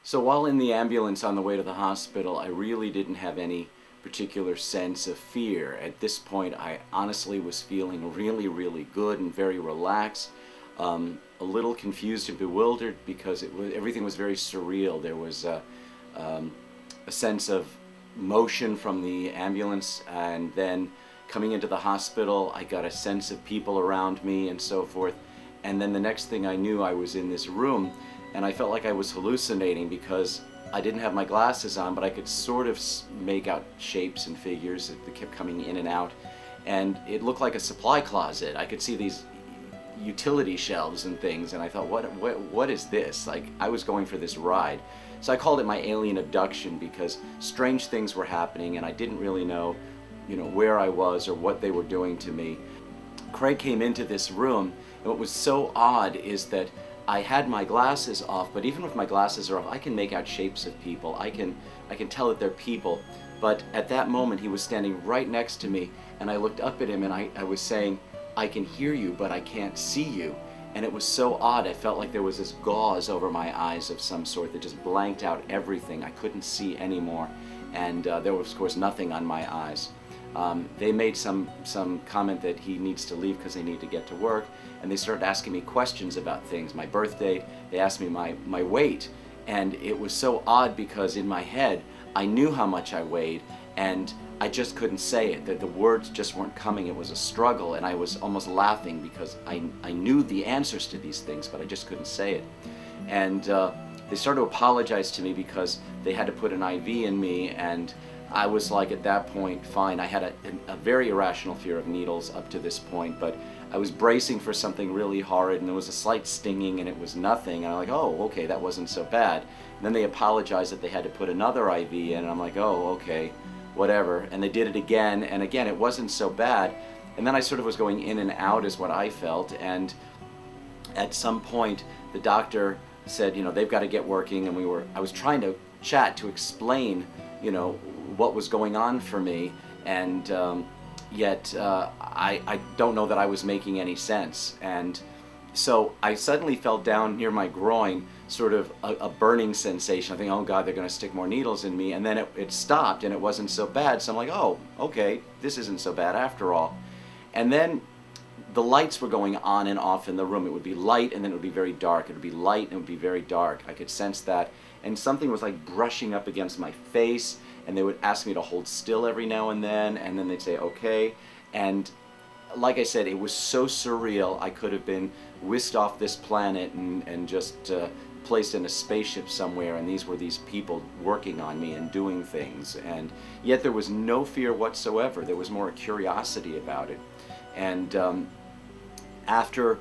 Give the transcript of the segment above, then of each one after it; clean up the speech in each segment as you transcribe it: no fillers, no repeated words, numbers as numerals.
So while in the ambulance on the way to the hospital, I really didn't have any particular sense of fear. At this point, I honestly was feeling really, really good and very relaxed. A little confused and bewildered because everything was very surreal. There was a sense of motion from the ambulance, and then coming into the hospital, I got a sense of people around me and so forth. And then the next thing I knew, I was in this room, and I felt like I was hallucinating because I didn't have my glasses on, but I could sort of make out shapes and figures that kept coming in and out. And it looked like a supply closet. I could see these utility shelves and things, and I thought, what is this? Like, I was going for this ride. So I called it my alien abduction because strange things were happening, and I didn't really know, where I was or what they were doing to me. Craig came into this room, and what was so odd is that I had my glasses off, but even with my glasses off, I can make out shapes of people. I can tell that they're people. But at that moment, he was standing right next to me, and I looked up at him, and I was saying, I can hear you, but I can't see you. And it was so odd. I felt like there was this gauze over my eyes of some sort that just blanked out everything. I couldn't see anymore. And there was, of course, nothing on my eyes. They made some comment that he needs to leave because they need to get to work, and they started asking me questions about things. My birthday, they asked me my weight, and it was so odd because in my head I knew how much I weighed, and I just couldn't say it. The words just weren't coming. It was a struggle, and I was almost laughing because I knew the answers to these things, but I just couldn't say it. And they started to apologize to me because they had to put an IV in me, and I was like, at that point, fine. I had a very irrational fear of needles up to this point, but I was bracing for something really horrid, and there was a slight stinging, and it was nothing. And I'm like, oh, okay, that wasn't so bad. And then they apologized that they had to put another IV in, and I'm like, oh, okay, whatever. And they did it again, and again, it wasn't so bad. And then I sort of was going in and out is what I felt, and at some point, the doctor said, they've got to get working, and I was trying to chat to explain, what was going on for me, and yet I don't know that I was making any sense. And so I suddenly felt down near my groin, sort of a burning sensation. I think, oh God, they're going to stick more needles in me. And then it stopped, and it wasn't so bad. So I'm like, oh, okay, this isn't so bad after all. And then the lights were going on and off in the room. It would be light, and then it would be very dark. It would be light, and it would be very dark. I could sense that. And something was like brushing up against my face, and they would ask me to hold still every now and then they'd say, okay. And like I said, it was so surreal. I could have been whisked off this planet and just placed in a spaceship somewhere, and these were these people working on me and doing things. And yet there was no fear whatsoever. There was more a curiosity about it. And after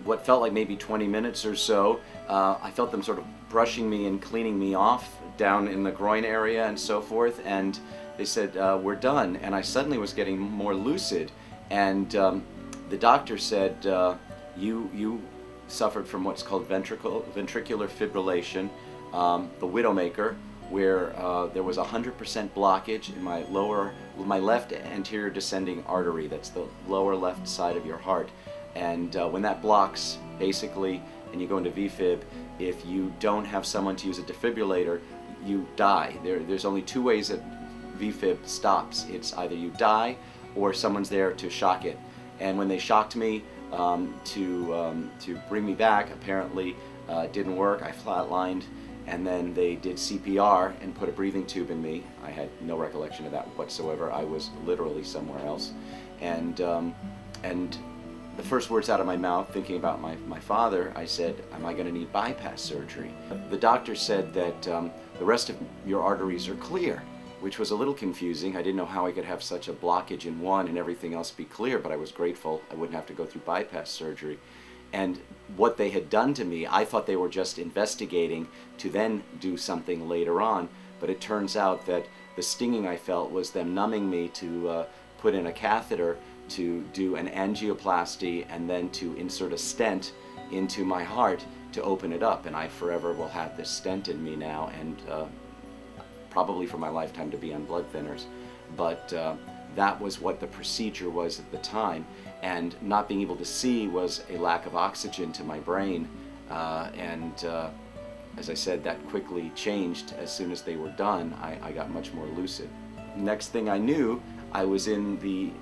what felt like maybe 20 minutes or so, I felt them sort of brushing me and cleaning me off down in the groin area and so forth, and they said, we're done. And I suddenly was getting more lucid, and the doctor said, you suffered from what's called ventricular fibrillation, the widowmaker, where there was 100% blockage in my left anterior descending artery. That's the lower left side of your heart. And when that blocks, basically, and you go into VFib, if you don't have someone to use a defibrillator, you die. There's only two ways that VFib stops. It's either you die or someone's there to shock it. And when they shocked me to bring me back, apparently it didn't work. I flatlined, and then they did CPR and put a breathing tube in me. I had no recollection of that whatsoever. I was literally somewhere else. And the first words out of my mouth, thinking about my father, I said, am I going to need bypass surgery? The doctor said that the rest of your arteries are clear, which was a little confusing. I didn't know how I could have such a blockage in one and everything else be clear, but I was grateful I wouldn't have to go through bypass surgery. And what they had done to me, I thought they were just investigating to then do something later on, but it turns out that the stinging I felt was them numbing me to put in a catheter, to do an angioplasty, and then to insert a stent into my heart to open it up. And I forever will have this stent in me now, and probably for my lifetime to be on blood thinners. But that was what the procedure was at the time. And not being able to see was a lack of oxygen to my brain. as I said, that quickly changed as soon as they were done. I got much more lucid. Next thing I knew, I was in the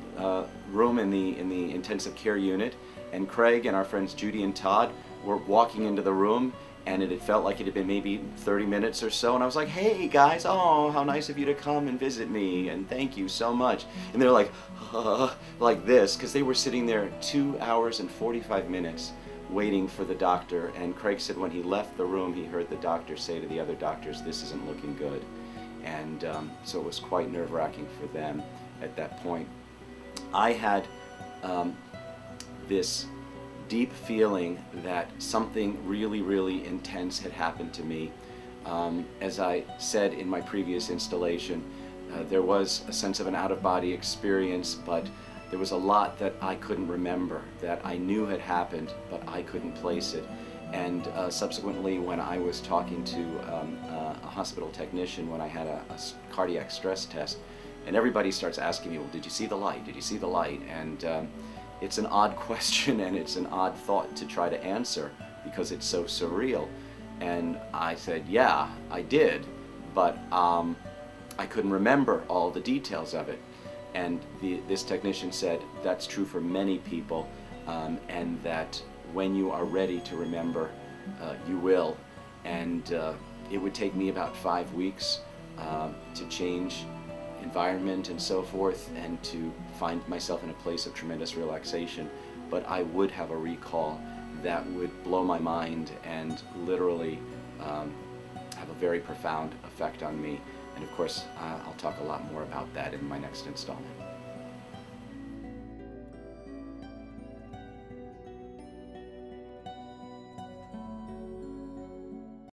room in the intensive care unit, and Craig and our friends Judy and Todd were walking into the room, and it had felt like it had been maybe 30 minutes or so, and I was like, "Hey guys, oh, how nice of you to come and visit me, and thank you so much." And they're like this, because they were sitting there 2 hours and 45 minutes waiting for the doctor, and Craig said when he left the room, he heard the doctor say to the other doctors, "This isn't looking good." And so it was quite nerve-wracking for them at that point. I had this deep feeling that something really, really intense had happened to me. As I said in my previous installation, there was a sense of an out-of-body experience, but there was a lot that I couldn't remember, that I knew had happened, but I couldn't place it. And subsequently, when I was talking to a hospital technician when I had a cardiac stress test, and everybody starts asking me, "Well, did you see the light? Did you see the light?" And it's an odd question, and it's an odd thought to try to answer because it's so surreal. And I said, "Yeah, I did, but I couldn't remember all the details of it." And this technician said, "That's true for many people, and that when you are ready to remember, you will." And it would take me about 5 weeks to change environment and so forth, and to find myself in a place of tremendous relaxation. But I would have a recall that would blow my mind and literally have a very profound effect on me. And of course, I'll talk a lot more about that in my next installment.